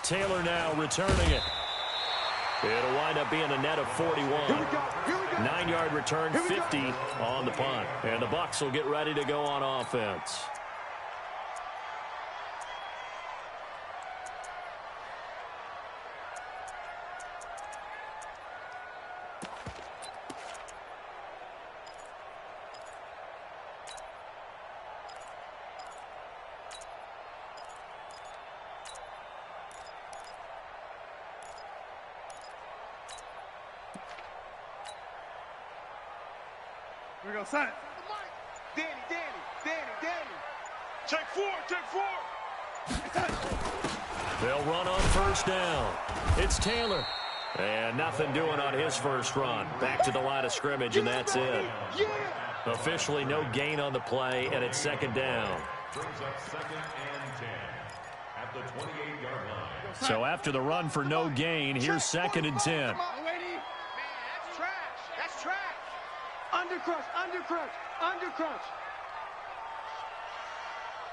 Taylor now returning it. It'll wind up being a net of 41. 9-yard return, 50 on the punt. And the Bucs will get ready to go on offense. Here we go, son. Danny. Check four. They'll run on first down. It's Taylor. And nothing doing on his first run. Back to the line of scrimmage, and that's it. Officially no gain on the play, and it's second down. Brings up 2nd and 10 at the 28-yard line. So after the run for no gain, here's 2nd and 10. Man, that's trash. Undercrunch.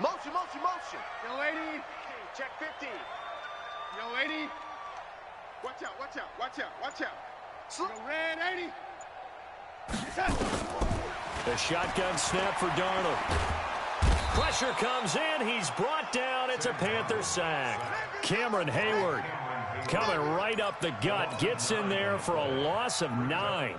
Motion. Yo, lady. Check 50. Yo, lady. Watch out. Yo, red 80. The shotgun snap for Darnold. Pressure comes in. He's brought down. It's a Panther sack. Cameron Hayward coming right up the gut. Gets in there for a loss of 9.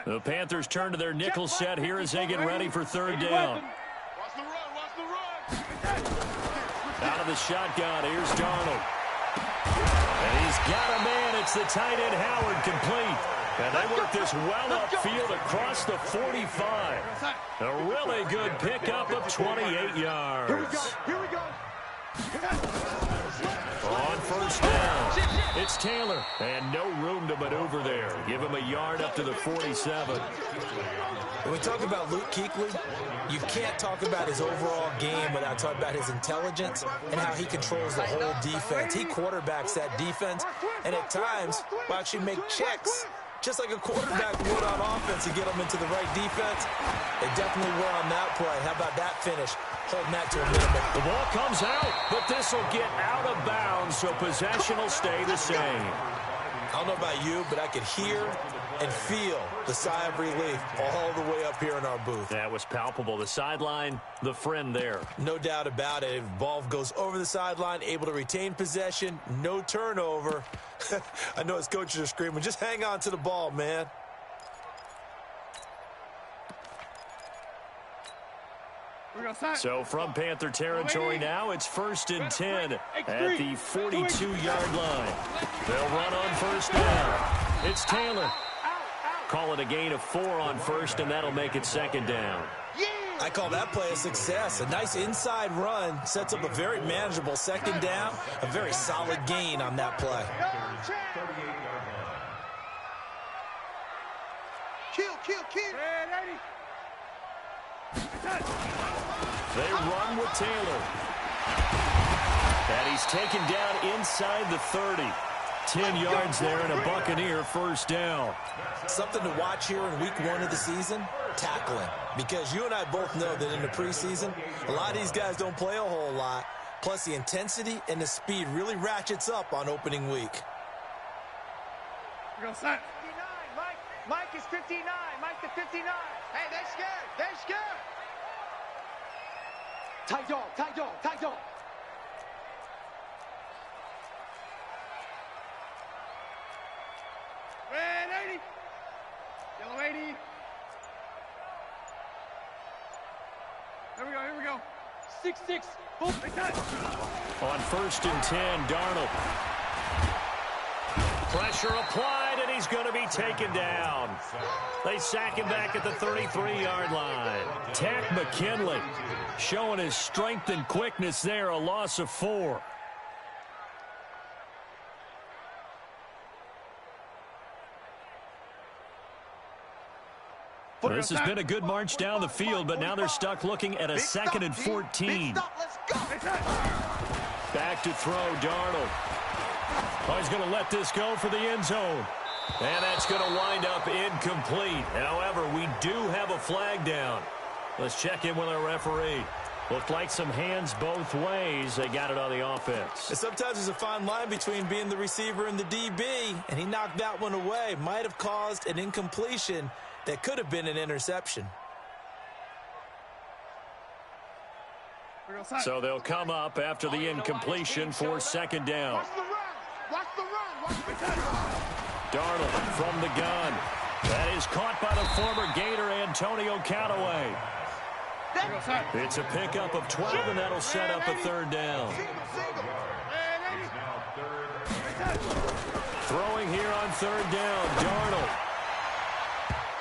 The Panthers turn to their nickel set here as they get ready for third down. Watch the run. Out of the shotgun, here's Darnold. And he's got a man. It's the tight end Howard complete. And they work this well upfield across the 45. A really good pickup of 28 yards. Here we go. On first down, it's Taylor. And no room to maneuver there. Give him a yard up to the 47. When we talk about Luke Kuechly, you can't talk about his overall game without talking about his intelligence and how he controls the whole defense. He quarterbacks that defense, and at times will actually make checks, just like a quarterback would on offense, to get them into the right defense. They definitely were on that play. How about that finish? Holding that to a minimum. The ball comes out, but this will get out of bounds, so possession will stay the same. I don't know about you, but I could hear and feel the sigh of relief all the way up here in our booth. That was palpable. The sideline, the friend there. No doubt about it. Ball goes over the sideline, able to retain possession, no turnover. I know his coaches are screaming, just hang on to the ball, man. So from Panther territory now, it's 1st and 10 at the 42-yard line. They'll run on first down. It's Taylor. Call it a gain of 4 on first, and that'll make it second down. I call that play a success. A nice inside run sets up a very manageable second down. A very solid gain on that play. Kill. They run with Taylor. And he's taken down inside the 30. 10 yards there and a Buccaneer first down. Something to watch here in week 1 of the season, tackling. Because you and I both know that in the preseason, a lot of these guys don't play a whole lot. Plus the intensity and the speed really ratchets up on opening week. Here we go, son. 59, Mike is 59. Mike the 59. Hey, they're scared. Tight dog. Red 80. Yellow 80. Here we go. 6-6. Boom. On 1st and 10, Darnold. Pressure applied, and he's going to be taken down. They sack him back at the 33-yard line. Takk McKinley showing his strength and quickness there, a loss of 4. This has been a good march down the field, but now they're stuck looking at a 2nd and 14. Back to throw, Darnold. Oh, he's going to let this go for the end zone. And that's going to wind up incomplete. However, we do have a flag down. Let's check in with our referee. Looked like some hands both ways. They got it on the offense. And sometimes there's a fine line between being the receiver and the DB, and he knocked that one away. Might have caused an incompletion that could have been an interception. So they'll come up after the incompletion for second down. Watch the run. Watch the run. Watch the run. Darnold from the gun. That is caught by the former Gator Antonio Callaway. It's a pickup of 12, and that'll set up a third down. Throwing here on third down, Darnold.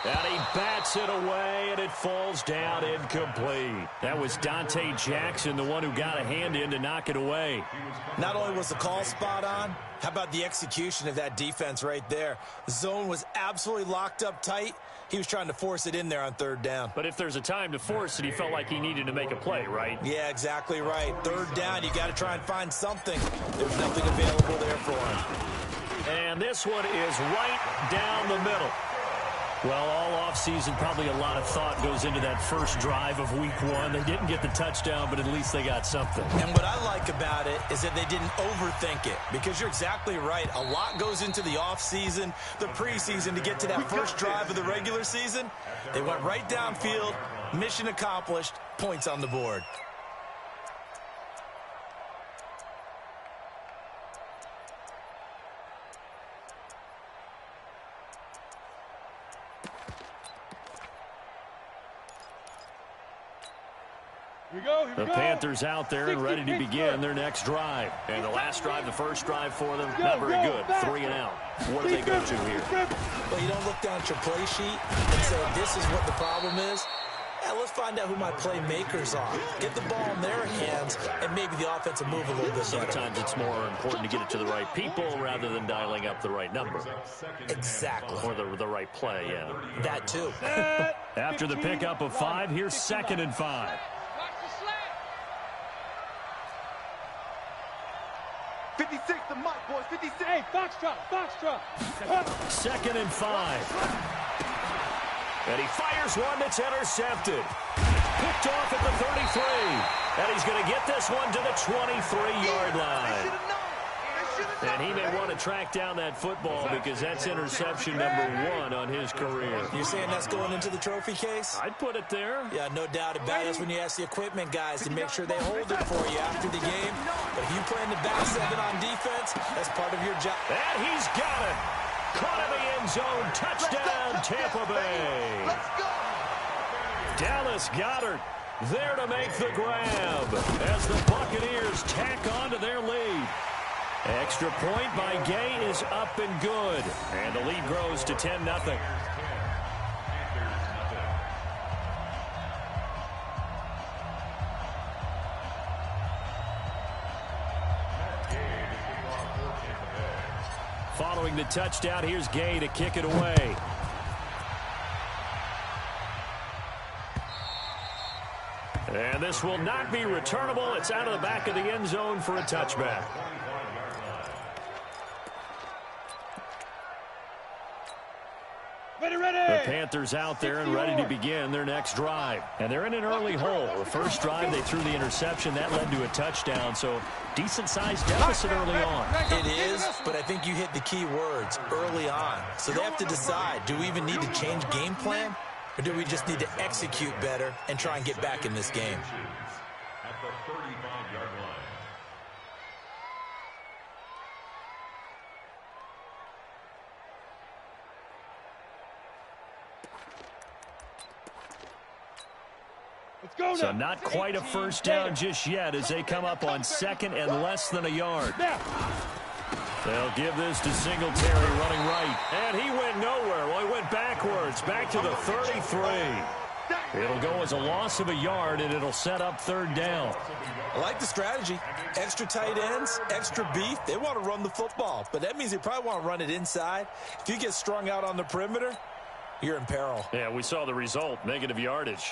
And he bats it away, and it falls down incomplete. That was Dante Jackson, the one who got a hand in to knock it away. Not only was the call spot on, how about the execution of that defense right there? The zone was absolutely locked up tight. He was trying to force it in there on third down. But if there's a time to force it, he felt like he needed to make a play, right? Yeah, exactly right. Third down, you got to try and find something. There's nothing available there for him. And this one is right down the middle. Well, all offseason, probably a lot of thought goes into that first drive of week one. They didn't get the touchdown, but at least they got something. And what I like about it is that they didn't overthink it, because you're exactly right. A lot goes into the offseason, the preseason to get to that first drive of the regular season. They went right downfield, mission accomplished, points on the board. The Panthers out there and ready to begin their next drive. And the last drive, the first drive for them, not very good. 3 and out. What do they go to here? Well, you don't look down at your play sheet and say, this is what the problem is. Yeah, let's find out who my playmakers are. Get the ball in their hands, and maybe the offense will move a little bit better. Sometimes it's more important to get it to the right people rather than dialing up the right number. Exactly. Or the right play, yeah. That too. After the pickup of 5, here's 2nd and 5. 56 to Mike, boys. 56. Hey, Foxtrot. 2nd and 5. And he fires one that's intercepted. Picked off at the 33. And he's going to get this one to the 23-yard line. And he may want to track down that football because that's interception number 1 on his career. You're saying that's going into the trophy case? I'd put it there. Yeah, no doubt about it. That's when you ask the equipment guys to make sure they hold it for you after the game. But if you play in the back 7 on defense, that's part of your job. And he's got it. Caught in the end zone. Touchdown, Tampa Bay. Let's go. Dallas Goedert there to make the grab as the Buccaneers tack on to their lead. Extra point by Gay is up and good. And the lead grows to 10-0. Following the touchdown, here's Gay to kick it away. And this will not be returnable. It's out of the back of the end zone for a touchback. The Panthers out there and ready to begin their next drive. And they're in an early hole. The first drive, they threw the interception. That led to a touchdown. So decent-sized deficit early on. It is, but I think you hit the key words, early on. So they have to decide, do we even need to change game plan? Or do we just need to execute better and try and get back in this game? At the 35-yard line. So not quite a first down just yet as they come up on 2nd and less than a yard. They'll give this to Singletary running right. And he went nowhere. Well, he went backwards, back to the 33. It'll go as a loss of a yard, and it'll set up 3rd down. I like the strategy. Extra tight ends, extra beef. They want to run the football, but that means they probably want to run it inside. If you get strung out on the perimeter, you're in peril. Yeah, we saw the result, negative yardage.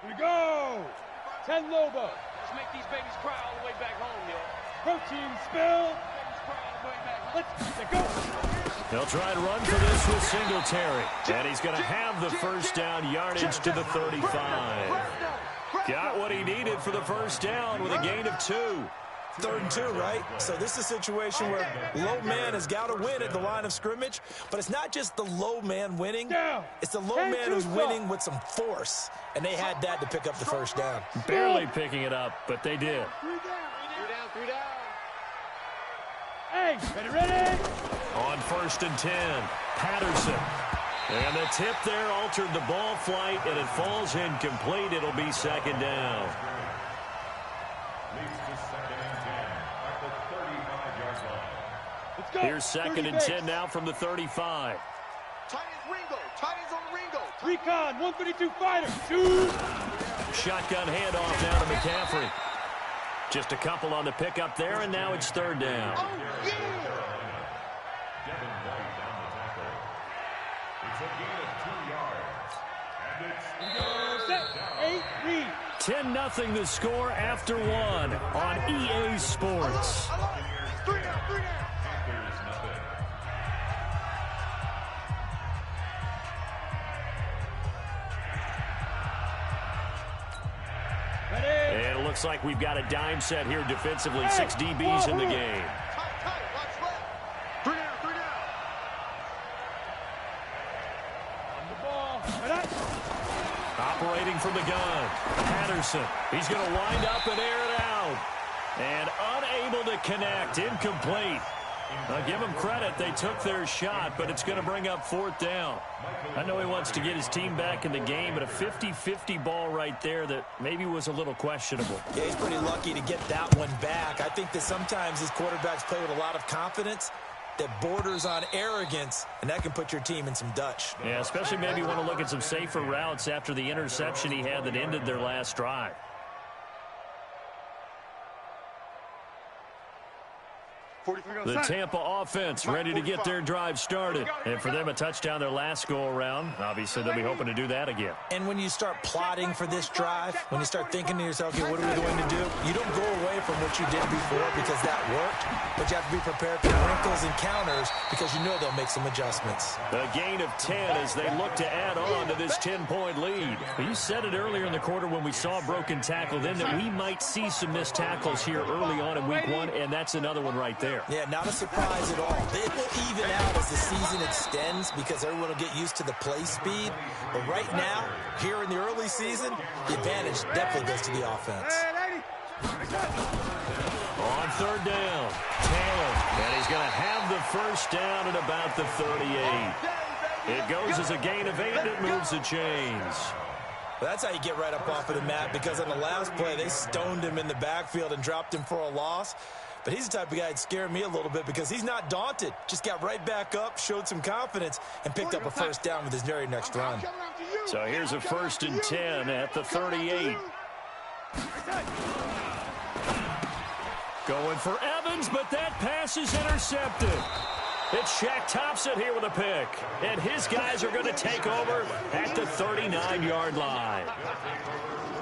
Here we go. 10 Lobo. Let's make these babies cry all the way back home, yo. Protein spill. Babies cry all the way back home. Let's go. They'll try and run for this with Singletary. And he's going to have the first down yardage to the 35. Got what he needed for the first down with a gain of 2. 3rd and 2, right? So this is a situation where low man has got to win at the line of scrimmage, but it's not just the low man winning. It's the low man who's winning with some force, and they had that to pick up the first down. Barely picking it up, but they did. 3 down, 3 down. Hey, ready? On 1st and 10, Patterson. And the tip there altered the ball flight, and it falls incomplete. It'll be 2nd down. Here's 2nd and 10 now from the 35. Tight ends Ringo. Tight ends on Ringo. Recon, 132 fighter. Shoot. Shotgun handoff now to McCaffrey. Just a couple on the pickup there, and now it's 3rd down. Oh, yeah. Devin White down the tackle. It's a gain of 2 yards. And it's 8 read. 10-0 the score after 1 on EA Sports. 3 down, 3 down. Packers nothing. Ready? And it looks like we've got a dime set here defensively. 6 DBs in the game. Tight, watch left. 3 down, 3 down. On the ball. Ready? Operating from the gun. Patterson. He's going to wind up and air it out. And unable to connect. Incomplete. I'll give him credit. They took their shot, but it's going to bring up 4th down. I know he wants to get his team back in the game, but a 50-50 ball right there that maybe was a little questionable. Yeah, he's pretty lucky to get that one back. I think that sometimes these quarterbacks play with a lot of confidence that borders on arrogance, and that can put your team in some Dutch. Yeah, especially maybe want to look at some safer routes after the interception he had that ended their last drive. The Tampa offense ready to get their drive started. And for them, a touchdown their last go-around. Obviously, they'll be hoping to do that again. And when you start plotting for this drive, when you start thinking to yourself, okay, what are we going to do? You don't go away from what you did before because that worked, but you have to be prepared for wrinkles and counters because you know they'll make some adjustments. A gain of 10 as they look to add on to this 10-point lead. You said it earlier in the quarter when we saw a broken tackle then that we might see some missed tackles here early on in week 1, and that's another one right there. Yeah, not a surprise at all. It will even out as the season extends because everyone will get used to the play speed. But right now, here in the early season, the advantage definitely goes to the offense. On 3rd down, Taylor. And he's going to have the first down at about the 38. It goes as a gain of 8, and it moves the chains. Well, that's how you get right up off of the mat because on the last play, they stoned him in the backfield and dropped him for a loss. But he's the type of guy that scared me a little bit because he's not daunted. Just got right back up, showed some confidence, and picked up a first down with his very next run. So here's a 1st and 10 at the 38. Going for Evans, but that pass is intercepted. It's Shaq Thompson here with a pick. And his guys are going to take over at the 39-yard line.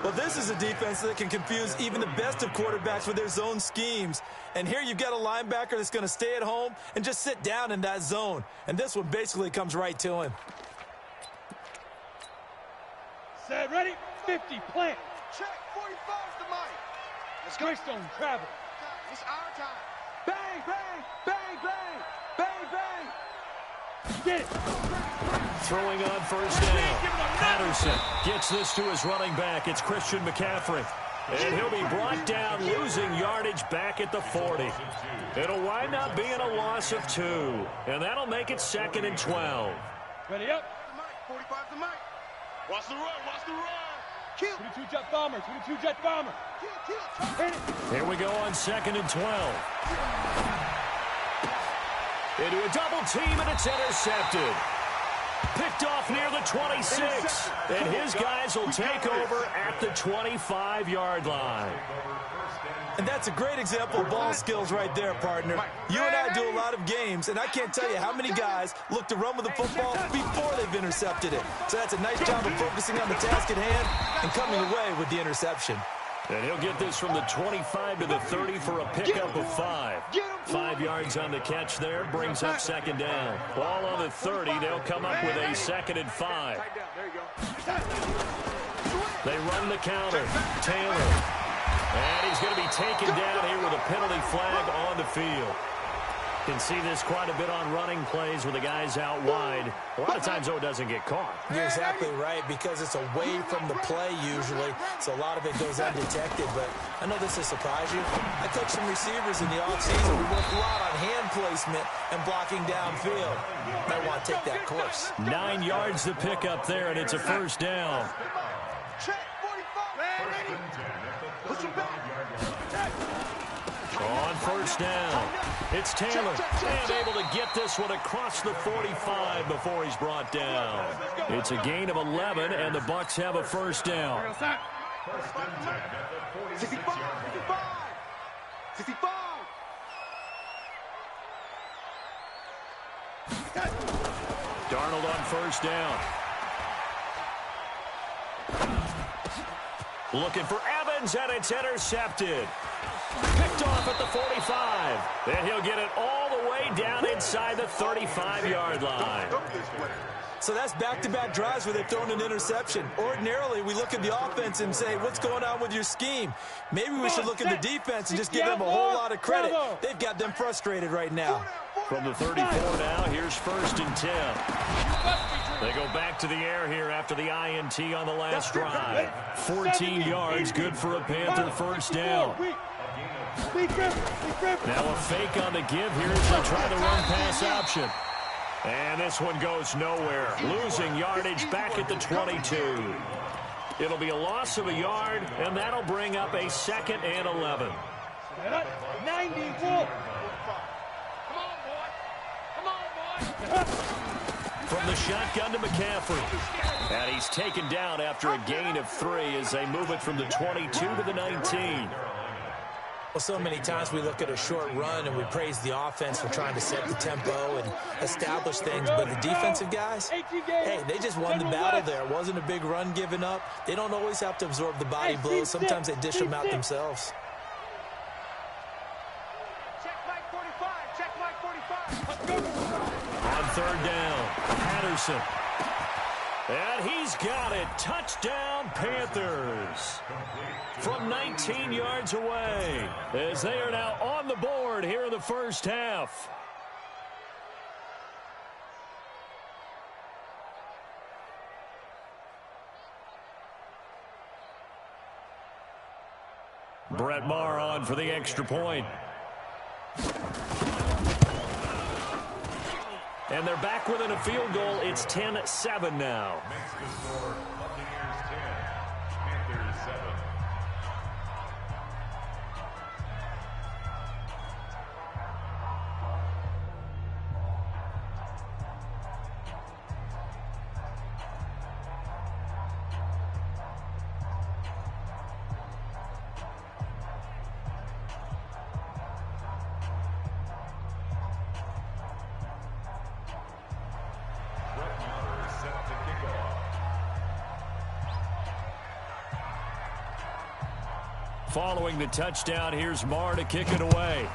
Well, this is a defense that can confuse even the best of quarterbacks with their zone schemes. And here you've got a linebacker that's going to stay at home and just sit down in that zone. And this one basically comes right to him. Set, ready, 50, plant. Check, 45's the mic. Let's go. Greystone, travel. It's our time. Bang, bang, bang, bang, bang, bang. Get it. Throwing on 1st down. Patterson gets this to his running back. It's Christian McCaffrey. And he'll be brought down, losing yardage back at the 40. It'll wind up being a loss of 2. And that'll make it 2nd and 12. Ready up. 45's the mic. Watch the run, watch the run. Kill. 22 jet bomber, 22 jet bomber. Kill. Hit it. Here we go on 2nd and 12. Into a double team, and it's intercepted. Picked off near the 26. And his guys will take over at the 25-yard line. And that's a great example of ball skills right there, partner. You and I do a lot of games, and I can't tell you how many guys look to run with the football before they've intercepted it. So that's a nice job of focusing on the task at hand and coming away with the interception. And he'll get this from the 25 to the 30 for a pickup of 5. 5 yards on the catch there, brings up second down. Ball on the 30, they'll come up with a 2nd and 5. They run the counter. Taylor. And he's going to be taken down here with a penalty flag on the field. Can see this quite a bit on running plays with the guys out wide. A lot of times, though, it doesn't get caught. You're exactly right, because it's away from the play usually, so a lot of it goes undetected. But I know this will surprise you. I coached some receivers in the offseason. We worked a lot on hand placement and blocking downfield. Might want to take that course. 9 yards to pick up there, and it's a first down. On first down, it's Taylor, and able to get this one across the 45 before he's brought down. It's a gain of 11, and the Bucs have a first down. 65. Darnold on first down. Looking for Evans, and it's intercepted. Picked off at the 45. And he'll get it all the way down inside the 35-yard line. So that's back-to-back drives where they've thrown an interception. Ordinarily, we look at the offense and say, what's going on with your scheme? Maybe we should look at the defense and just give them a whole lot of credit. They've got them frustrated right now. From the 34 now, here's 1st and 10. They go back to the air here after the INT on the last drive. 14 yards, good for a Panther first down. Now a fake on the give here as they try the run-pass option. And this one goes nowhere. Losing yardage back at the 22. It'll be a loss of a yard, and that'll bring up a 2nd and 11. 94. From the shotgun to McCaffrey. And he's taken down after a gain of 3 as they move it from the 22 to the 19. Well, so many times we look at a short run and we praise the offense for trying to set the tempo and establish things, but the defensive guys, hey, they just won the battle there. It wasn't a big run given up. They don't always have to absorb the body blows. Sometimes they dish them out themselves. Check Mike 45. Check Mike 45. On third down, Patterson. And he's got it. Touchdown, Panthers. From 19 yards away, as they are now on the board here in the first half. Brett Maher on for the extra point. And they're back within a field goal. It's 10-7 now. Makes the score Buccaneers 10, Panthers 7. Following the touchdown, here's Maher to kick it away.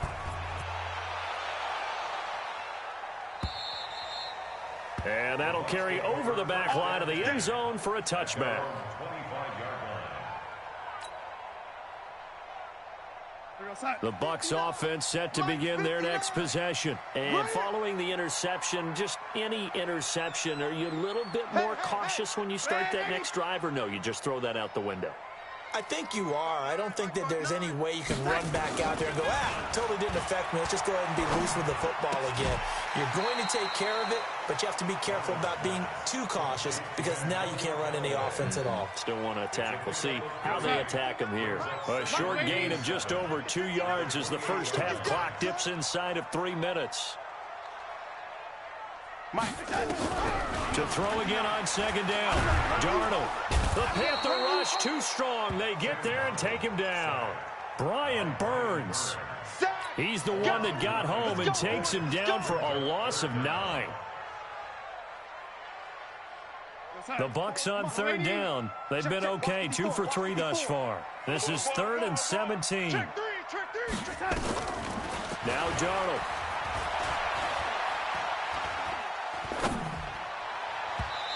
And that'll carry over the back line of the end zone for a touchback. The Bucs offense set to begin their next possession. And following the interception, just any interception, are you a little bit more cautious when you start that next drive, or no, you just throw that out the window? I think you are. I don't think that there's any way you can run back out there and go, totally didn't affect me. Let's just go ahead and be loose with the football again. You're going to take care of it, but you have to be careful about being too cautious because now you can't run any offense at all. Still want to attack. We'll see how they attack him here. A short gain of just over 2 yards as the first half clock dips inside of 3 minutes. To throw again on second down. Darnold. The Panther rush too strong. They get there and take him down. Brian Burns. He's the one that got home and takes him down for a loss of 9. The Bucs on third down. They've been okay, 2 for 3 thus far. This is 3rd and 17. Now Darnold.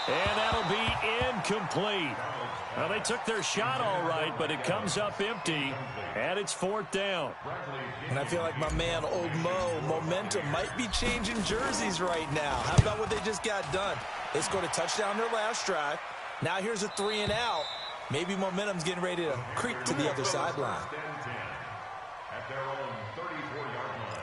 And that'll be incomplete. Well, they took their shot all right, but it comes up empty, and it's 4th down. And I feel like my man, Old Mo, momentum might be changing jerseys right now. How about what they just got done? They scored a touchdown their last drive. Now here's a 3 and out. Maybe momentum's getting ready to creep to the other sideline. At their own 34-yard line.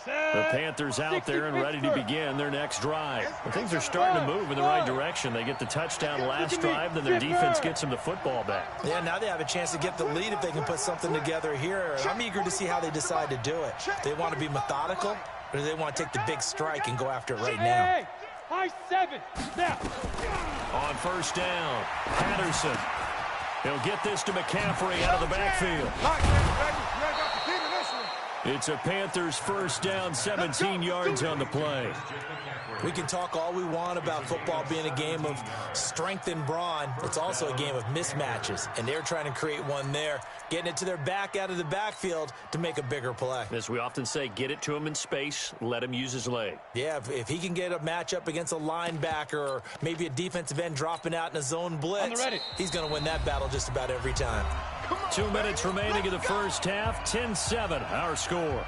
The Panthers out there and ready to begin their next drive. Well, things are starting to move in the right direction. They get the touchdown last drive, then their defense gets them the football back. Yeah, now they have a chance to get the lead if they can put something together here. I'm eager to see how they decide to do it. They want to be methodical, or do they want to take the big strike and go after it right now? High 7. Now. On first down, Patterson. He'll get this to McCaffrey out of the backfield. It's a Panthers first down, 17 yards on the play. We can talk all we want about football being a game of strength and brawn. It's also a game of mismatches, and they're trying to create one there, getting it to their back out of the backfield to make a bigger play. As we often say, get it to him in space, let him use his leg. Yeah, if he can get a matchup against a linebacker or maybe a defensive end dropping out in a zone blitz, he's going to win that battle just about every time. 2 minutes remaining in the first half, 10-7, our score.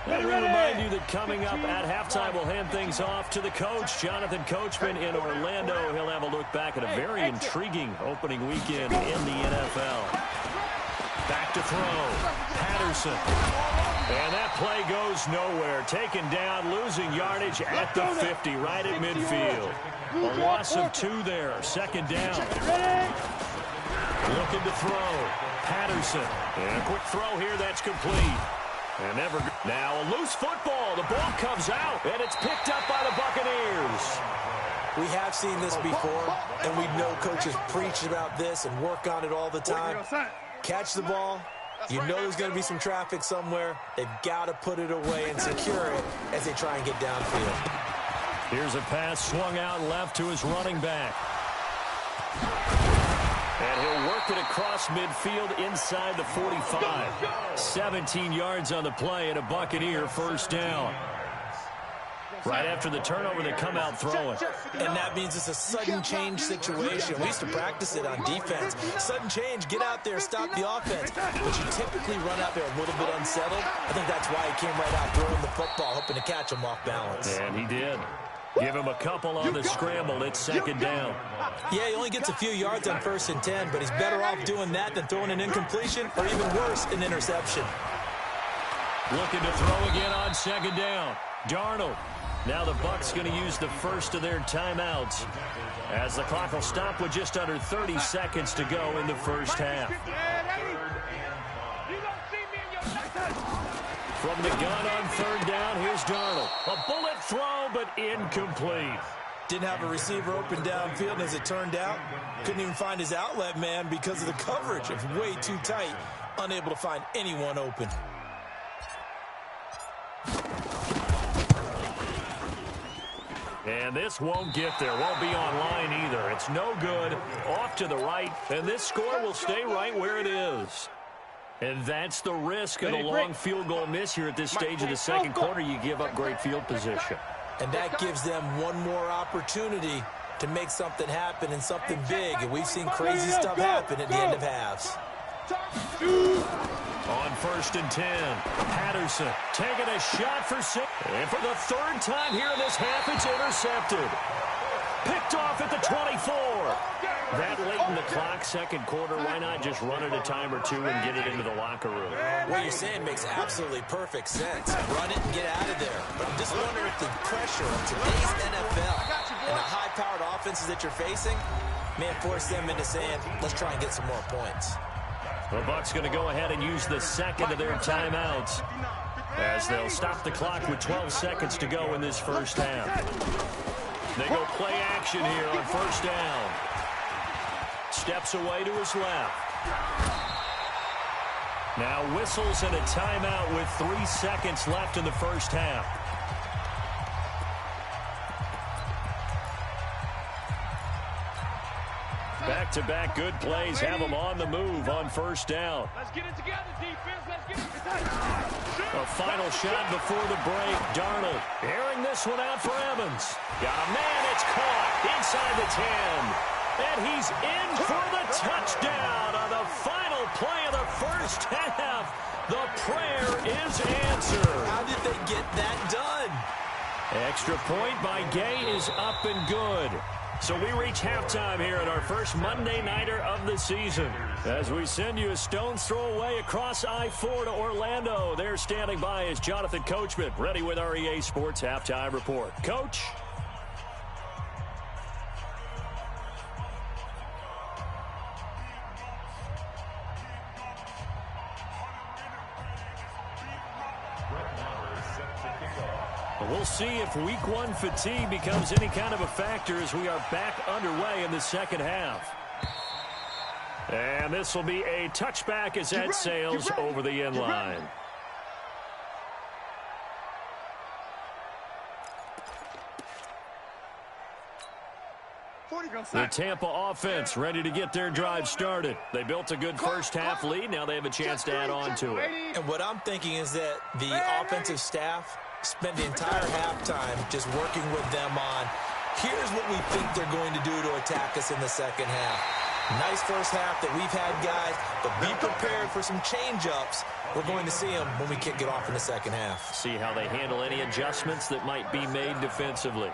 And we remind you that coming up at halftime, we'll hand things off to the coach, Jonathan Coachman in Orlando. He'll have a look back at a very intriguing opening weekend in the NFL. Back to throw. Patterson. And that play goes nowhere. Taken down, losing yardage at the 50, right at midfield. A loss of 2 there. 2nd down. Looking to throw. Patterson. And a quick throw here that's complete. And now a loose football. The ball comes out, and it's picked up by the Buccaneers. We have seen this before, and we know coaches preach about this and work on it all the time. Catch the ball. You know there's going to be some traffic somewhere. They've got to put it away and secure it as they try and get downfield. Here's a pass swung out left to his running back. And he'll work it across midfield inside the 45. 17 yards on the play and a Buccaneer first down. Right after the turnover, they come out throwing. And that means it's a sudden change situation. We used to practice it on defense. Sudden change, get out there, stop the offense. But you typically run out there a little bit unsettled. I think that's why he came right out throwing the football, hoping to catch him off balance. And he did. Give him a couple on the scramble. It's 2nd down. Yeah, he only gets a few yards on 1st and 10, but he's better off doing that than throwing an incompletion or even worse, an interception. Looking to throw again on 2nd down. Darnold. Now the Bucs going to use the first of their timeouts as the clock will stop with just under 30 seconds to go in the first half. From the gun on 3rd down, here's Darnold. A bullet throw, but incomplete. Didn't have a receiver open downfield, and as it turned out, couldn't even find his outlet man because of the coverage. It's way too tight, unable to find anyone open. And this won't get there, won't be online either. It's no good, off to the right, and this score will stay right where it is. And that's the risk of a long field goal miss here at this stage of the second quarter. You give up great field position. And that gives them one more opportunity to make something happen and something big. And we've seen crazy stuff happen at the end of halves. On 1st and 10, Patterson taking a shot for 6. And for the 3rd time here in this half, it's intercepted. Picked off at the 24. That late in the clock, second quarter, why not just run it a time or two and get it into the locker room? What you're saying makes absolutely perfect sense. Run it and get out of there. But I'm just wondering if the pressure of today's NFL and the high-powered offenses that you're facing, man, force them into saying, let's try and get some more points. The Bucs going to go ahead and use the second of their timeouts as they'll stop the clock with 12 seconds to go in this first half. They go play action here on first down. Steps away to his left. Now whistles and a timeout with 3 seconds left in the first half. Back-to-back good plays have them on the move on first down. Let's get it together, defense. Let's get it together. A final shot before the break. Darnold airing this one out for Evans. Got a man, it's caught inside the 10. And he's in for the touchdown on the final play of the first half. The prayer is answered. How did they get that done? Extra point by Gay is up and good. So we reach halftime here at our first Monday Nighter of the season. As we send you a stone's throw away across I-4 to Orlando. There standing by is Jonathan Coachman, ready with our EA Sports Halftime Report. Coach? We'll see if week 1 fatigue becomes any kind of a factor as we are back underway in the second half. And this will be a touchback as that sails over the end line. The Tampa offense ready to get their drive started. They built a good first half lead. Now they have a chance to add on to it. And what I'm thinking is that the offensive staff spend the entire halftime just working with them on, here's what we think they're going to do to attack us in the second half. Nice first half that we've had, guys, but be prepared for some change-ups. We're going to see them when we kick it off in the second half. See how they handle any adjustments that might be made defensively.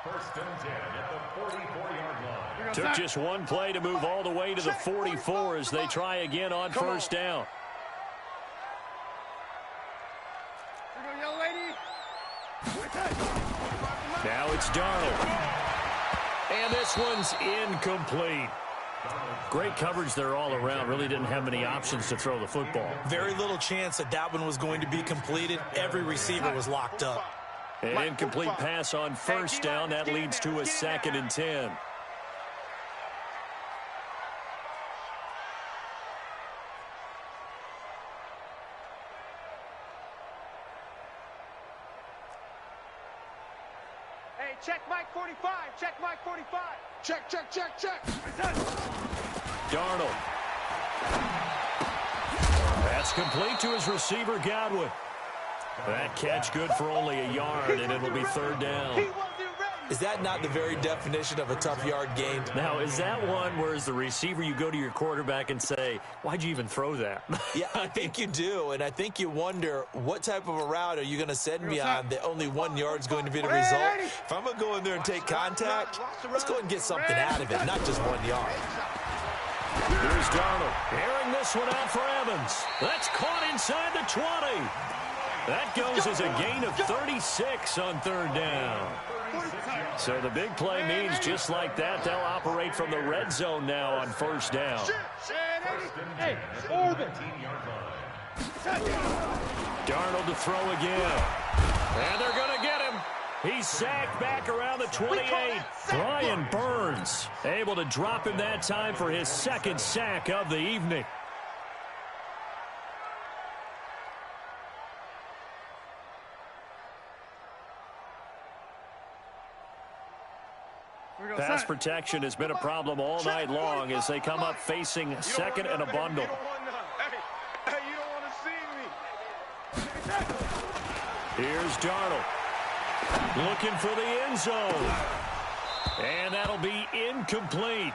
First and 10 at the 44-yard line. Took just one play to move all the way to the 44 as they try again on first down. Now it's Darnold. And this one's incomplete. Great coverage there all around. Really didn't have many options to throw the football. Very little chance that one was going to be completed. Every receiver was locked up. An incomplete pass on first down. That leads to a 2nd and 10. Check Mike 45. Check Mike 45. Check. Darnold. That's complete to his receiver, Godwin. That catch good for only a yard, and it'll be third down. Is that not the very definition of a tough yard gain? Now, is that one where as the receiver you go to your quarterback and say, why'd you even throw that? Yeah, I think you do, and I think you wonder what type of a route are you going to send me on that only 1 yard's going to be the result? If I'm going to go in there and take contact, let's go and get something out of it, not just 1 yard. Here's Darnold, airing this one out for Evans. That's caught inside the 20. That goes as a gain of 36 on third down. So the big play means just like that, they'll operate from the red zone now on first down. Hey, Orbit. Darnold to throw again. And they're going to get him. He's sacked back around the 28. Brian Burns able to drop him that time for his 2nd sack of the evening. Pass protection has been a problem all night long as they come up facing second and a bundle. Hey, you don't want to see me. Here's Darnold. Looking for the end zone. And that'll be incomplete.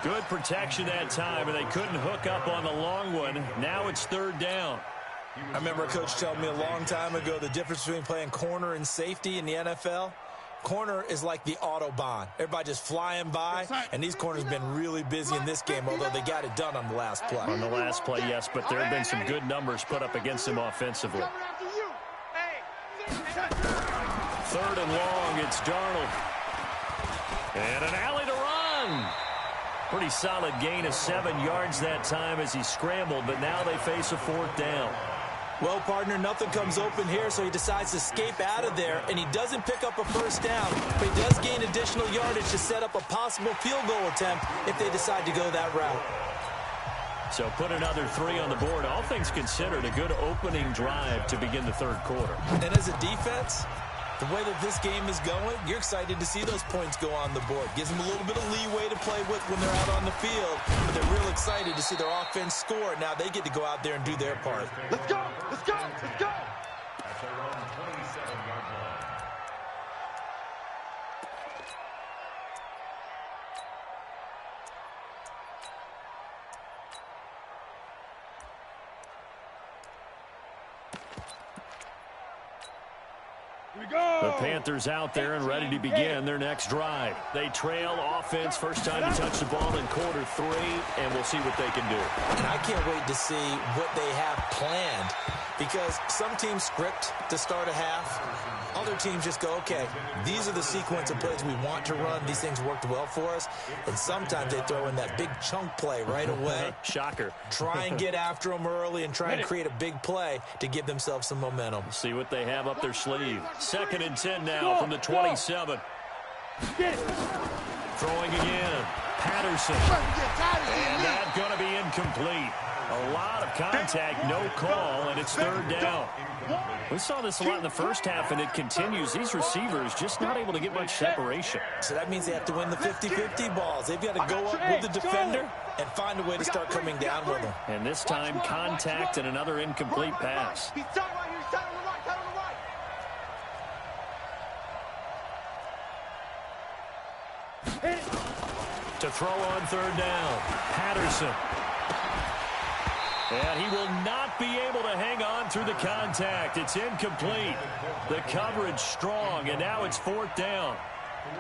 Good protection that time, and they couldn't hook up on the long one. Now it's third down. I remember a coach telling me a long time ago the difference between playing corner and safety in the NFL. Corner is like the Autobahn. Everybody just flying by, and these corners have been really busy in this game, although they got it done on the last play. On the last play, yes, but there have been some good numbers put up against them offensively. Hey. Third and long, it's Darnold. And an alley to run. Pretty solid gain of 7 yards that time as he scrambled, but now they face a 4th down. Well, partner, nothing comes open here, so he decides to escape out of there, and he doesn't pick up a 1st down, but he does gain additional yardage to set up a possible field goal attempt if they decide to go that route. So put another 3 on the board. All things considered, a good opening drive to begin the 3rd quarter. And as a defense, the way that this game is going, you're excited to see those points go on the board. Gives them a little bit of leeway to play with when they're out on the field, but they're real excited to see their offense score. Now they get to go out there and do their part. Let's go! Let's go! Let's go! At their own 27-yard line. Here we go! The Panthers out there and ready to begin their next drive. They trail offense, first time to touch the ball in quarter 3, and we'll see what they can do. And I can't wait to see what they have planned, because some teams script to start a half. Other teams just go, okay, these are the sequence of plays we want to run. These things worked well for us. And sometimes they throw in that big chunk play right away. Shocker. Try and get after them early and try and create a big play to give themselves some momentum. See what they have up their sleeve. 2nd and 10 now from the 27. Get it! Throwing again. Patterson. And that's going to be incomplete. A lot of contact, no call, and it's 3rd down. We saw this a lot in the first half, and it continues. These receivers just not able to get much separation. So that means they have to win the 50-50 balls. They've got to go up with the defender and find a way to start coming down with them. And this time, contact and another incomplete pass. He's tight right here. He's tight on the right. Tight on the right. To throw on 3rd down, Patterson. And he will not be able to hang on through the contact. It's incomplete. The coverage strong, and now it's 4th down.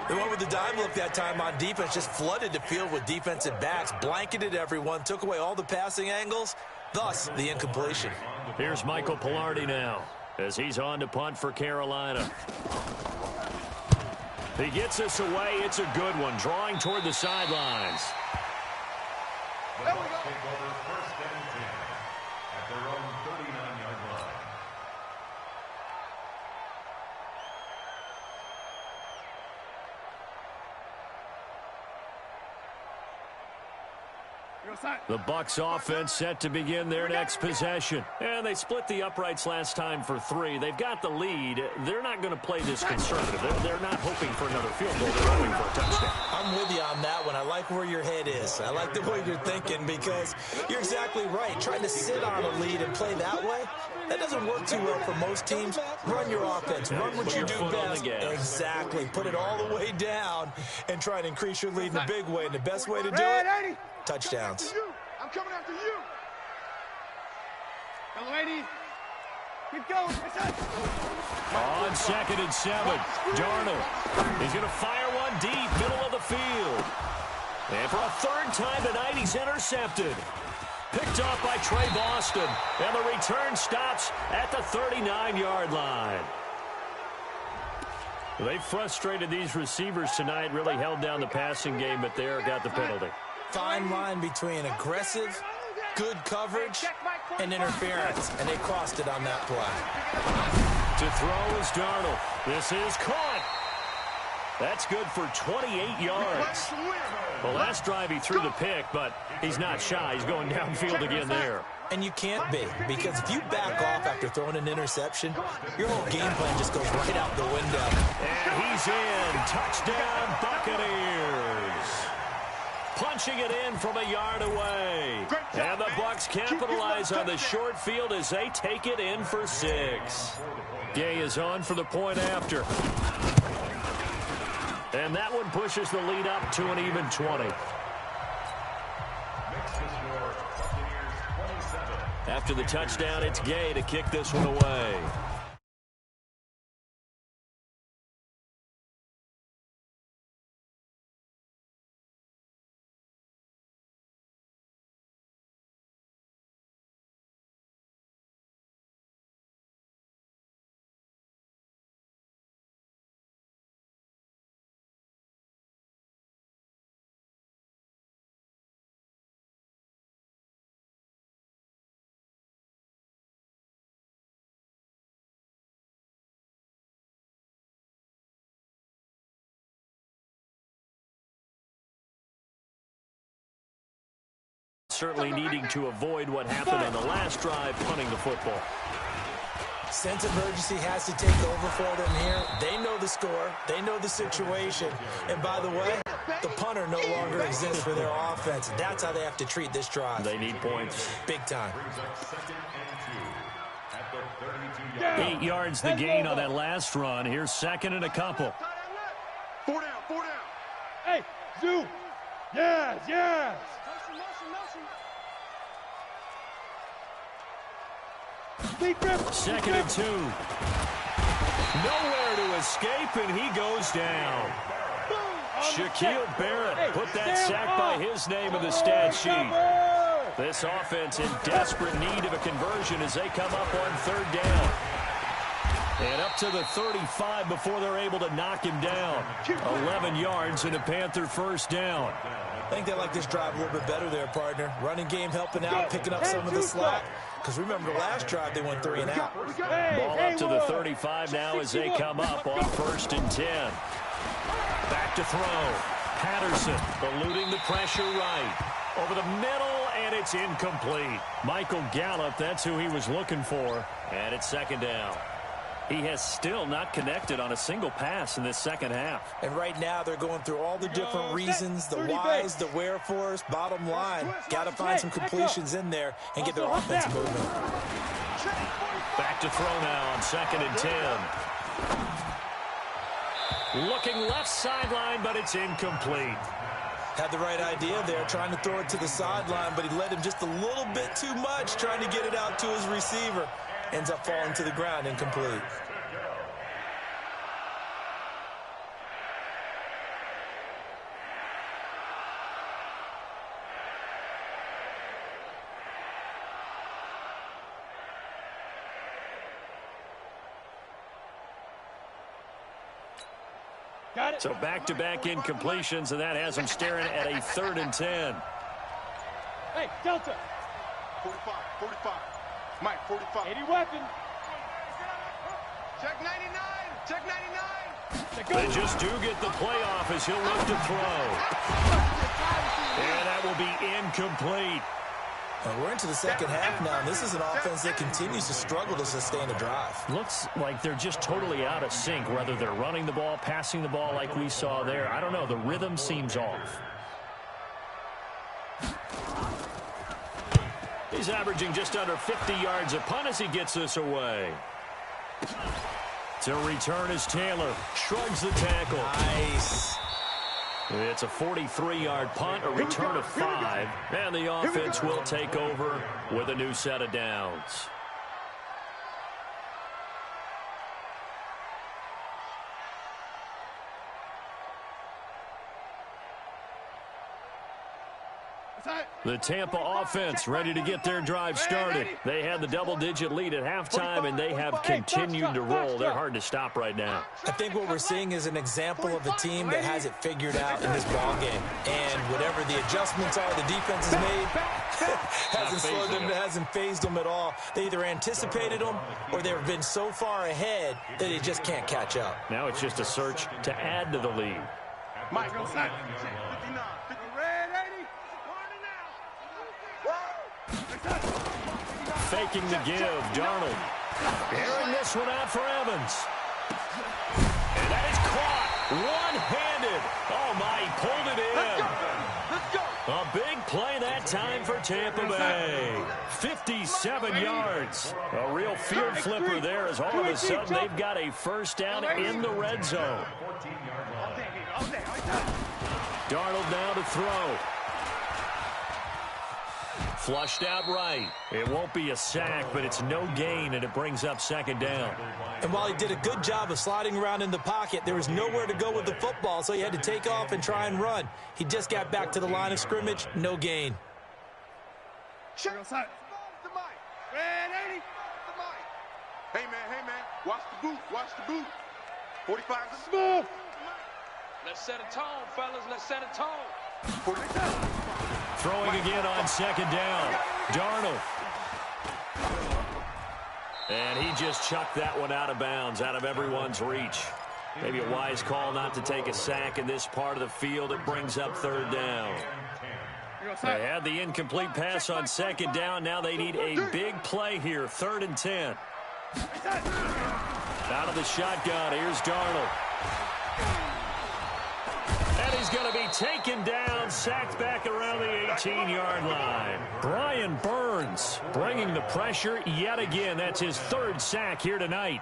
They went with the dive look that time on defense, just flooded the field with defensive backs, blanketed everyone, took away all the passing angles, thus the incompletion. Here's Michael Palardy now as he's on to punt for Carolina. He gets us away. It's a good one, drawing toward the sidelines. The Bucs take over 1st and 10 at their own 39-yard line. The Bucs offense set to begin their next possession. And they split the uprights last time for 3. They've got the lead. They're not going to play this conservative. They're not hoping for another field goal. They're hoping for a touchdown. I'm with you on that one. I like where your head is. I like the way you're thinking, because you're exactly right. Trying to sit on a lead and play that way, that doesn't work too well for most teams. Run your offense. Run what you do best. Exactly. Put it all the way down and try and increase your lead in a big way. And the best way to do it, touchdowns. I'm coming after you. Go, lady. Keep going. On 2nd and 7, Darnold. He's going to fire one deep, middle of the field. And for a 3rd time tonight, he's intercepted. Picked off by Trey Boston. And the return stops at the 39-yard line. They frustrated these receivers tonight, really held down the passing game, but there got the penalty. Fine line between aggressive, good coverage, and interference, and they crossed it on that play. To throw is Darnold. This is caught. That's good for 28 yards. The last drive he threw the pick, but he's not shy. He's going downfield again there. And you can't be, because if you back off after throwing an interception, your whole game plan just goes right out the window. And he's in. Touchdown, Buccaneers. Punching it in from a yard away. And the Bucs capitalize on the short field as they take it in for 6. Gay is on for the point after. And that one pushes the lead up to an even 20. After the touchdown, it's Gay to kick this one away. certainly needing to avoid what happened on the last drive, punting the football. Sense of urgency has to take over for them here. They know the score. They know the situation. And by the way, the punter no longer exists for their offense. That's how they have to treat this drive. They need points. Big time. 8 yards the gain on that last run. Here's second and a couple. 4 down, 4 down. Hey, Zoo. Yes, yes. Second and 2. Nowhere to escape, and he goes down. Shaquille Barrett put that sack by his name in the stat sheet. This offense in desperate need of a conversion as they come up on third down. And up to the 35 before they're able to knock him down. 11 yards and a Panther first down. I think they like this drive a little bit better there, partner. Running game helping out, picking up some of the slack. Because remember, the last drive they went 3 and out. Ball up to the 35 now as they come up on first and 10. Back to throw. Patterson eluding the pressure right. Over the middle, and it's incomplete. Michael Gallup, that's who he was looking for. And it's second down. He has still not connected on a single pass in this second half. And right now they're going through all the different reasons, the whys, the wherefores. Bottom line, got to find some completions in there and get their offense moving. Back to throw now on second and 10. Looking left sideline, but it's incomplete. Had the right idea there, trying to throw it to the sideline, but he led him just a little bit too much, trying to get it out to his receiver. Ends up falling to the ground, incomplete. Got it. So back-to-back incompletions, and that has him staring at a third and 10. Hey, Delta. 45, 45. Mike, 45. 80 weapon. Check 99. Check 99. They just do get the playoff as he'll look to throw. And that will be incomplete. We're into the second half now, and this is an offense that continues to struggle to sustain a drive. Looks like they're just totally out of sync, whether they're running the ball, passing the ball like we saw there. I don't know. The rhythm seems off. He's averaging just under 50 yards a punt as he gets this away. To return is Taylor. Shrugs the tackle. Nice. It's a 43-yard punt, a return of 5, and the offense will take over with a new set of downs. The Tampa offense ready to get their drive started. They had the double-digit lead at halftime, and they have continued to roll. They're hard to stop right now. I think what we're seeing is an example of a team that has it figured out in this ballgame. And whatever the adjustments are the defense has made, hasn't slowed them, hasn't phased them at all. They either anticipated them or they've been so far ahead that they just can't catch up. Now it's just a search to add to the lead. Mike, go set. 59. Faking the give, Darnold. Airing this one out for Evans. And that is caught one-handed. Oh, my, he pulled it in. Let's go. A big play that time for Tampa Bay. 57 yards. A real field flipper there as all of a sudden they've got a first down in the red zone. Darnold now to throw. Flushed out right. It won't be a sack, but it's no gain, and it brings up second down. And while he did a good job of sliding around in the pocket, there was nowhere to go with the football, so he had to take off and try and run. He just got back to the line of scrimmage, no gain. Check. The mic. Red 80. The mic. Hey, man. Watch the boot. Watch the boot. 45. Smooth. Let's set a tone, fellas. Let's set a tone. 45. Throwing again on second down. Darnold. And he just chucked that one out of bounds, out of everyone's reach. Maybe a wise call not to take a sack in this part of the field. It brings up third down. They had the incomplete pass on second down. Now they need a big play here. 3rd and 10. Out of the shotgun. Here's Darnold. And he's going to be taken down, sacked back around the 18-yard line. Brian Burns bringing the pressure yet again. That's his 3rd sack here tonight.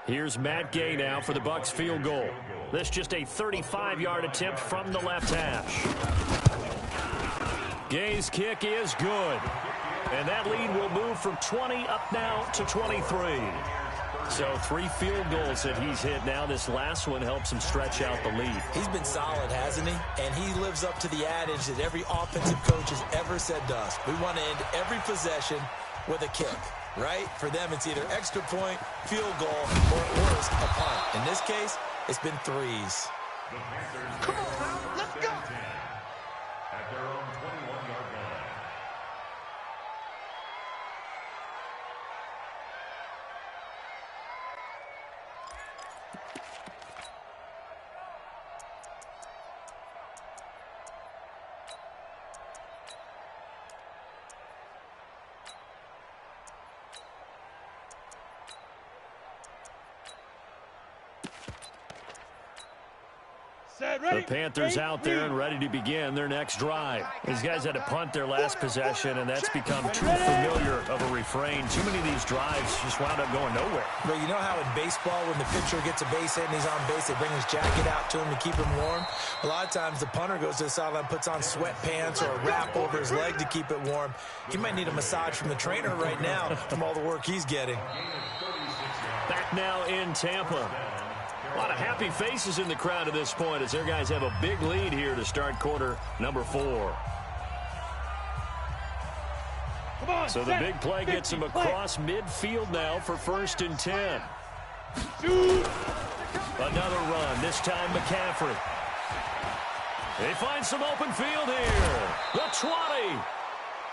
Here's Matt Gay now for the Bucs field goal. This just a 35-yard attempt from the left hash. Gay's kick is good. And that lead will move from 20 up now to 23. So 3 field goals that he's hit now. This last one helps him stretch out the lead. He's been solid, hasn't he? And he lives up to the adage that every offensive coach has ever said to us. We want to end every possession with a kick, right? For them, it's either extra point, field goal, or at worst, a punt. In this case, it's been 3s. Come on now, let's go. At their own 21-yard line. The Panthers out there and ready to begin their next drive. These guys had to punt their last possession, and that's become too familiar of a refrain. Too many of these drives just wound up going nowhere. But you know how in baseball, when the pitcher gets a base hit and he's on base, they bring his jacket out to him to keep him warm? A lot of times the punter goes to the sideline, puts on sweatpants or a wrap over his leg to keep it warm. He might need a massage from the trainer right now from all the work he's getting. Back now in Tampa. A lot of happy faces in the crowd at this point as their guys have a big lead here to start quarter number 4. So the big play gets him across midfield now for 1st and 10. Another run, this time McCaffrey. They find some open field here. The 20.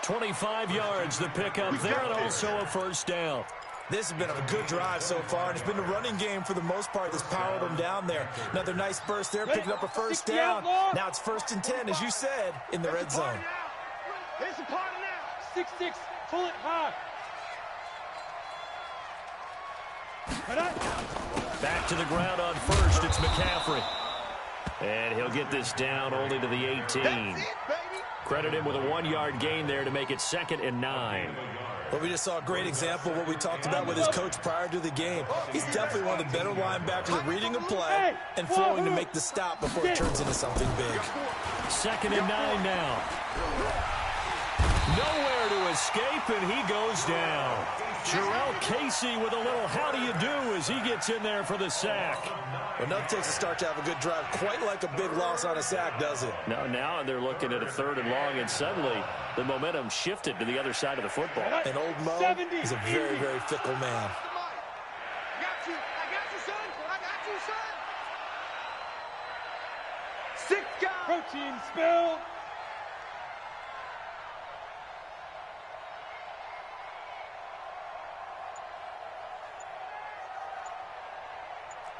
25 yards the pickup there, and also a 1st down. This has been a good drive so far, and it's been the running game for the most part that's powered them down there. Another nice burst there, picking up a 1st down. Now it's 1st and 10, as you said, in the red zone. Here's the party now. 6-6, pull it high. Back to the ground on 1st, it's McCaffrey. And he'll get this down only to the 18. Credit him with a 1-yard gain there to make it 2nd and 9. Well, we just saw a great example of what we talked about with his coach prior to the game. He's definitely one of the better linebackers at reading a play and flowing to make the stop before it turns into something big. 2nd and 9 now. Nowhere to escape, and he goes down. Jarrell Casey with a little how do you do as he gets in there for the sack. Well, nothing takes a start to have a good drive quite like a big loss on a sack, does it? No, now they're looking at a 3rd and long, and suddenly the momentum shifted to the other side of the football. And old Mo is a very, very fickle man. I got you, son. I got you, son. 6 guys. Protein spill.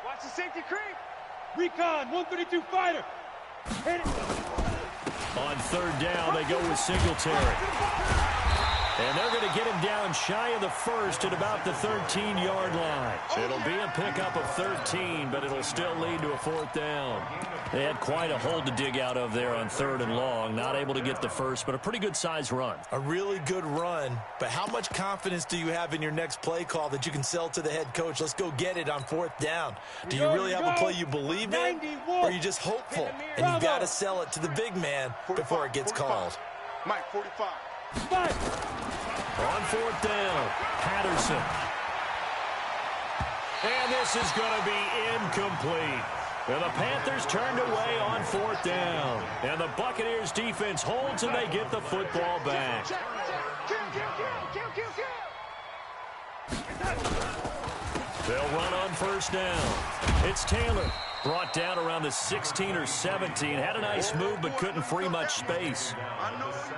Watch the safety creep. Recon, 132 fighter. Hit it. On 3rd down, they go with Singletary. And they're going to get him down shy of the 1st at about the 13-yard line. It'll be a pickup of 13, but it'll still lead to a 4th down. They had quite a hole to dig out of there on 3rd and long. Not able to get the 1st, but a pretty good-sized run. A really good run, but how much confidence do you have in your next play call that you can sell to the head coach? Let's go get it on 4th down. Do you really have a play you believe in, or are you just hopeful? And you've got to sell it to the big man before it gets called. Mike, 45. On 4th down, Patterson. And this is going to be incomplete. And the Panthers turned away on 4th down. And the Buccaneers defense holds and they get the football back. They'll run on 1st down. It's Taylor. Brought down around the 16 or 17. Had a nice move, but couldn't free much space.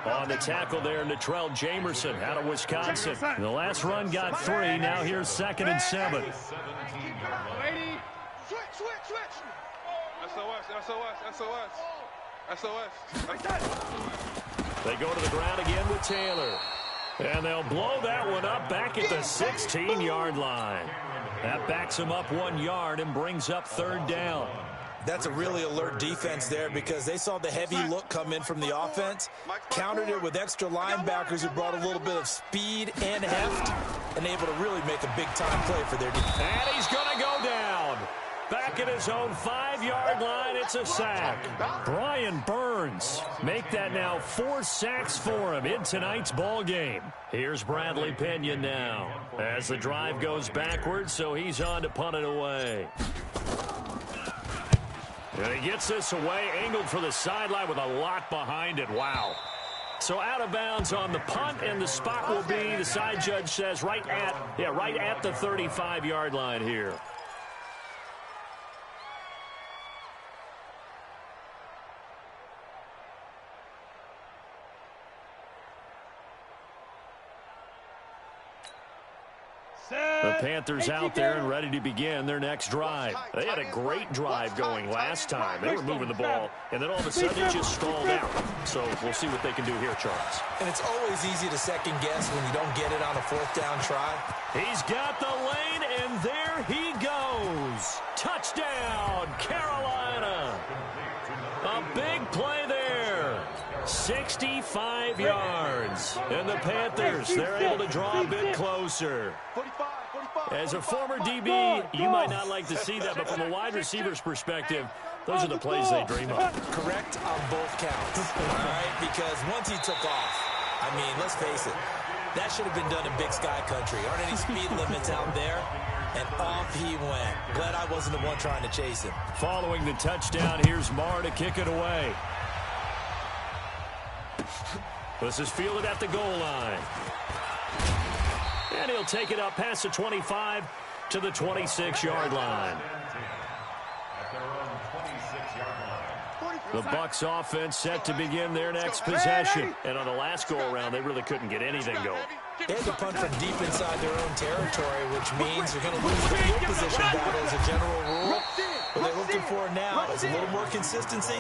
On the tackle there, Natrell Jamerson out of Wisconsin. The last run got 3. Now here's 2nd and 7. Switch. SOS. SOS. They go to the ground again with Taylor. And they'll blow that one up back at the 16-yard line. That backs them up 1 yard and brings up third down. That's a really alert defense there because they saw the heavy look come in from the offense, countered it with extra linebackers who brought a little bit of speed and heft, and able to really make a big-time play for their defense. And he's going to go down. Back at his own 5-yard line, it's a sack. Brian Burns make that now 4 sacks for him in tonight's ball game. Here's Bradley Pinion now as the drive goes backwards, so he's on to punt it away. And he gets this away, angled for the sideline with a lot behind it. Wow. So out of bounds on the punt, and the spot will be, the side judge says, right at the 35-yard line here. The Panthers out there and ready to begin their next drive. They had a great drive going last time. They were moving the ball, and then all of a sudden it just stalled out. So we'll see what they can do here, Charles. And it's always easy to second guess when you don't get it on a 4th down try. He's got the lane, and there he goes. Touchdown, Carolina. A big play there. 65 yards. And the Panthers, they're able to draw a bit closer. As a former DB, you might not like to see that, but from a wide receiver's perspective, those are the plays they dream of. Correct on both counts, all right? Because once he took off, I mean, let's face it, that should have been done in Big Sky Country. Aren't any speed limits out there? And off he went. Glad I wasn't the one trying to chase him. Following the touchdown, here's Marr to kick it away. This is fielded at the goal line. And he'll take it up past the 25 to the 26-yard line. The Bucs offense set to begin their next possession. And on the last go-around, they really couldn't get anything going. They had to punt from deep inside their own territory, which means they're going to lose the field position battle as a general rule. What they're looking for now is a little more consistency,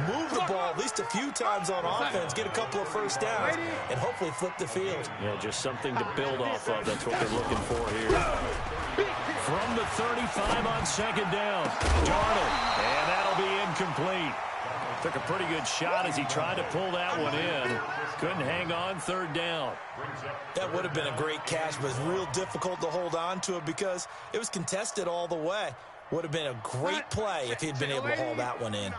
move the ball at least a few times on offense, get a couple of first downs, and hopefully flip the field. Yeah, just something to build off of. That's what they're looking for here. From the 35 on second down, Darnold, and that'll be incomplete. Took a pretty good shot as he tried to pull that one in. Couldn't hang on third down. That would have been a great catch, but it's real difficult to hold on to it because it was contested all the way. Would have been a great play if he'd been able to haul that one in.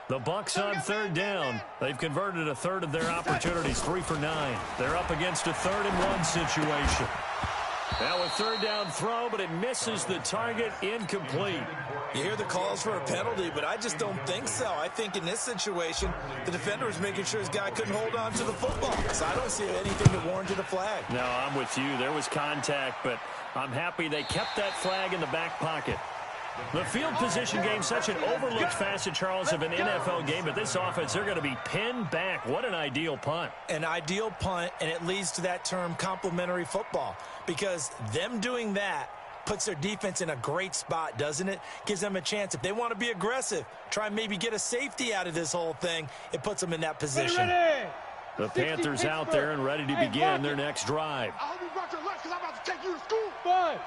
The Bucs on third down. They've converted a third of their opportunities, 3 for 9. They're up against a 3rd-and-1 situation. Now a third down throw, but it misses the target, incomplete. You hear the calls for a penalty, but I just don't think so. I think in this situation, the defender was making sure his guy couldn't hold on to the football. So I don't see anything that warranted a flag. No, I'm with you. There was contact, but I'm happy they kept that flag in the back pocket. The field position game, such an overlooked facet, Charles, of an NFL game, but this offense, they're going to be pinned back. What an ideal punt. An ideal punt, and it leads to that term complementary football, because them doing that puts their defense in a great spot, doesn't it? Gives them a chance. If they want to be aggressive, try and maybe get a safety out of this whole thing, it puts them in that position. The Panthers out there and ready to begin their next drive. I hope you brought your lunch because I'm about to take you to school. 5.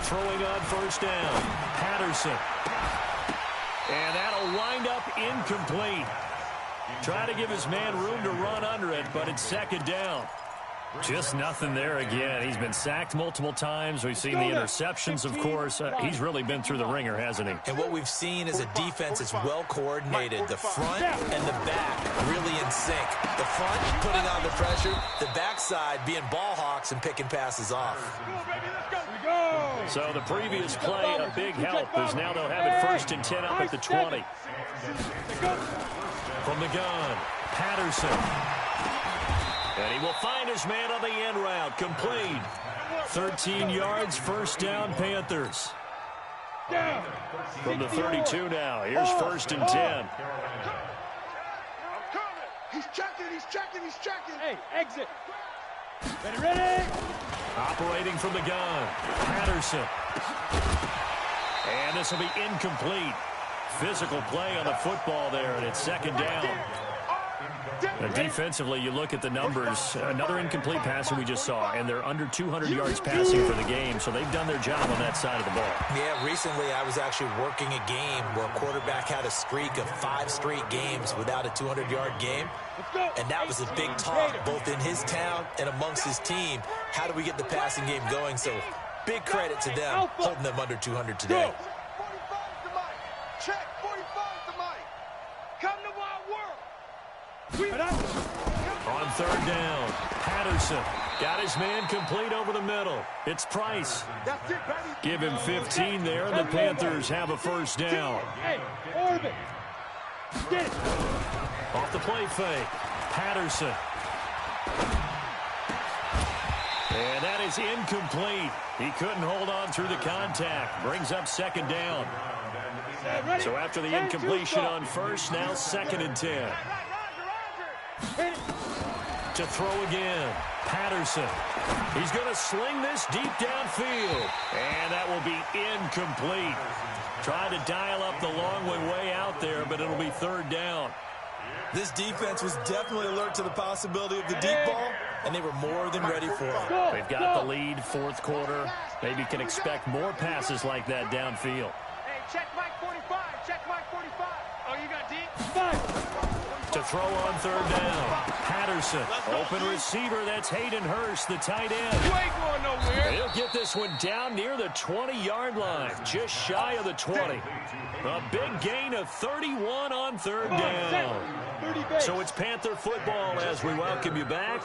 Throwing on first down, Patterson. And that'll wind up incomplete. Trying to give his man room to run under it, but it's second down. Just nothing there again. He's been sacked multiple times. We've seen the interceptions, of course. He's really been through the ringer, hasn't he? And what we've seen is a defense that's well coordinated. The front and the back really in sync. The front putting on the pressure, the backside being ball hawks and picking passes off. So the previous play, a big help, as now they'll have it 1st and 10 up at the 20. From the gun, Patterson. And he will find his man on the end route. Complete. 13 yards, first down, Panthers. From the 32 now. Here's 1st and 10. I'm coming. He's checking. Hey, exit. Ready. Operating from the gun, Patterson. And this will be incomplete. Physical play on the football there, and it's second down. Defensively, you look at the numbers. Another incomplete pass that we just saw, and they're under 200 yards passing for the game, so they've done their job on that side of the ball. Yeah, recently I was actually working a game where a quarterback had a streak of 5 straight games without a 200-yard game, and that was a big talk both in his town and amongst his team. How do we get the passing game going? So big credit to them holding them under 200 today. 45's the mic. Check, 45's the mic. Come to my world. On third down, Patterson got his man complete over the middle. It's Price. That's it, baby. Give him 15 there, and the Panthers have a first down. Hey, Orbit. Get it. Off the play fake, Patterson. And that is incomplete. He couldn't hold on through the contact. Brings up second down. So after the incompletion on first, now second and 10. To throw again, Patterson. He's going to sling this deep downfield. And that will be incomplete. Trying to dial up the long way out there, but it'll be third down. This defense was definitely alert to the possibility of the deep ball, and they were more than ready for it. They've got the lead, fourth quarter. Maybe can expect more passes like that downfield. Hey, check Mike 45. Check Mike 45. Oh, you got deep? To throw on third down, Patterson. Open receiver, that's Hayden Hurst, the tight end. You ain't going nowhere. He'll get this one down near the 20-yard line, just shy of the 20. A big gain of 31 on third down. So it's Panther football as we welcome you back.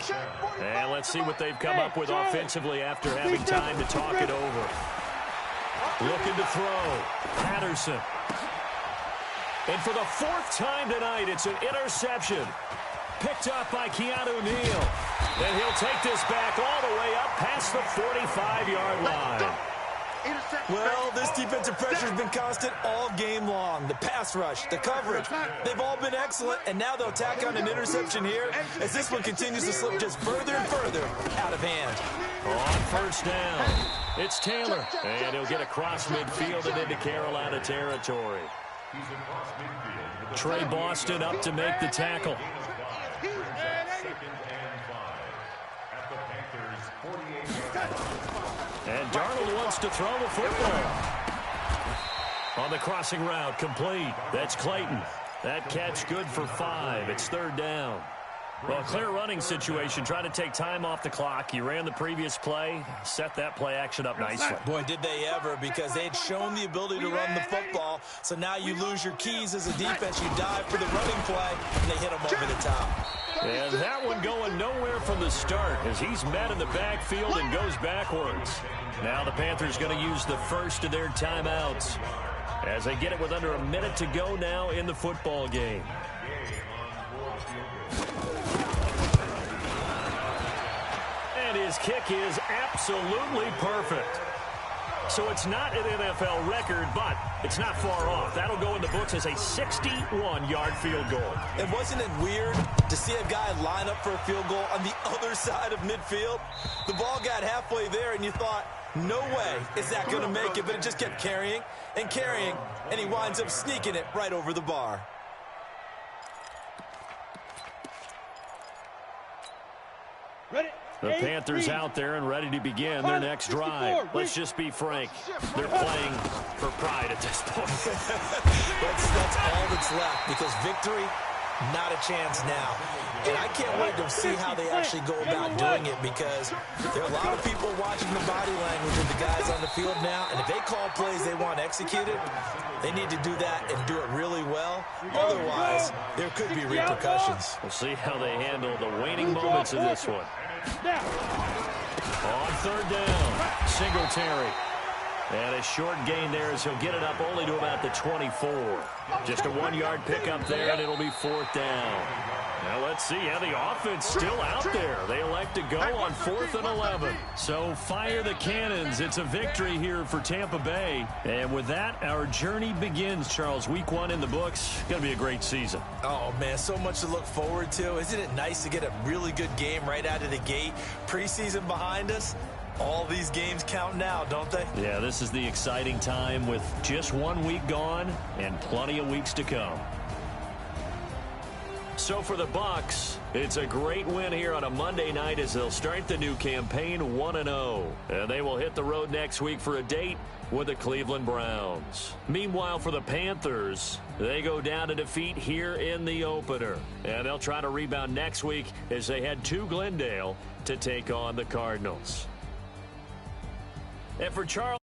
And let's see what they've come up with offensively after having time to talk it over. Looking to throw, Patterson. And for the fourth time tonight, it's an interception. Picked up by Keanu Neal. And he'll take this back all the way up past the 45-yard line. Well, this defensive pressure has been constant all game long. The pass rush, the coverage, they've all been excellent, and now they'll tack on an interception here as this one continues to slip just further and further out of hand. On first down, it's Taylor, and he'll get across midfield and into Carolina territory. Trey Boston up to make the tackle. And Darnold wants to throw the football. On the crossing route, complete. That's Clayton. That catch good for 5. It's third down. Well, clear running situation. Trying to take time off the clock. You ran the previous play. Set that play action up nicely. Boy, did they ever, because they had shown the ability to run the football. So now you lose your keys as a defense. You dive for the running play, and they hit them over the top. And that one going nowhere from the start as he's met in the backfield and goes backwards. Now the Panthers going to use the first of their timeouts as they get it with under a minute to go now in the football game. And his kick is absolutely perfect. So it's not an NFL record, but it's not far off. That'll go in the books as a 61-yard field goal. And wasn't it weird to see a guy line up for a field goal on the other side of midfield? The ball got halfway there, and you thought, no way is that going to make it, but it just kept carrying, and he winds up sneaking it right over the bar. Ready? The Panthers out there and ready to begin their next drive. Let's just be frank. They're playing for pride at this point. That's all that's left, because victory, not a chance now. And I can't wait to see how they actually go about doing it, because there are a lot of people watching the body language of the guys on the field now, and if they call plays they want executed, they need to do that and do it really well. Otherwise, there could be repercussions. We'll see how they handle the waning moments of this one. On third down, Singletary. And a short gain there as he'll get it up only to about the 24. Just a 1-yard pickup there, and it'll be fourth down. Now let's see how the offense still out there. They elect to go on 4th and 11. So fire the cannons. It's a victory here for Tampa Bay. And with that, our journey begins, Charles. Week 1 in the books. Going to be a great season. Oh, man, so much to look forward to. Isn't it nice to get a really good game right out of the gate? Preseason behind us. All these games count now, don't they? Yeah, this is the exciting time with just 1 week gone and plenty of weeks to come. So for the Bucs, it's a great win here on a Monday night as they'll start the new campaign 1-0. And they will hit the road next week for a date with the Cleveland Browns. Meanwhile, for the Panthers, they go down to defeat here in the opener. And they'll try to rebound next week as they head to Glendale to take on the Cardinals. And for Charles